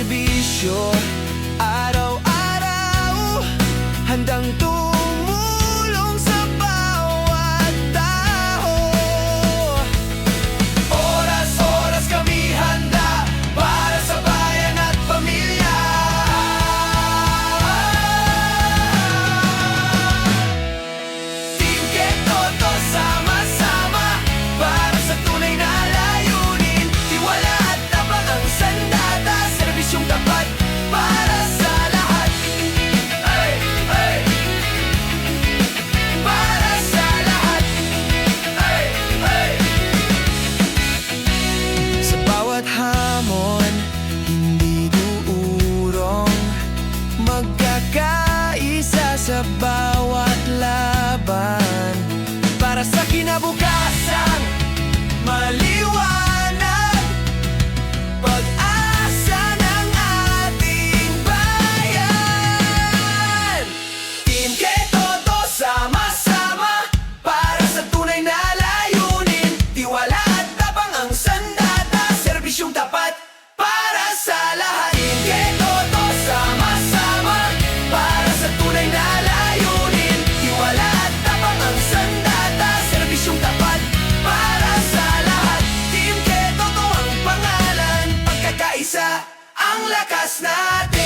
serbisyo. Araw-araw, handang tumulong sa bawat tao. Oras-oras kami handa para sa bayan at pamilya. Team Ketoto, sama-sama para sa tunay na layunin. Tiwala at tapang ang sandata, serbisyong tapat para sa lahat. Ay, ay. Para sa lahat. Ay, ay. Sa bawat hamon, hindi duurong, magkakaisa sa bawat laban. Para sa kinabukasan, maliwanag, pag-asa ng ating bayan. Team Ketoto, sama-sama para sa tunay na layunin. Tiwala at tapang ang sandata, serbisyong tapat para sa lahat. Team Ketoto, sama-sama para sa tunay na layunin. Tiwala at tapang ang sandata, serbisyong tapat para sa lahat. Team Ketoto ang pangalan, pagkakaisa ang lakas natin.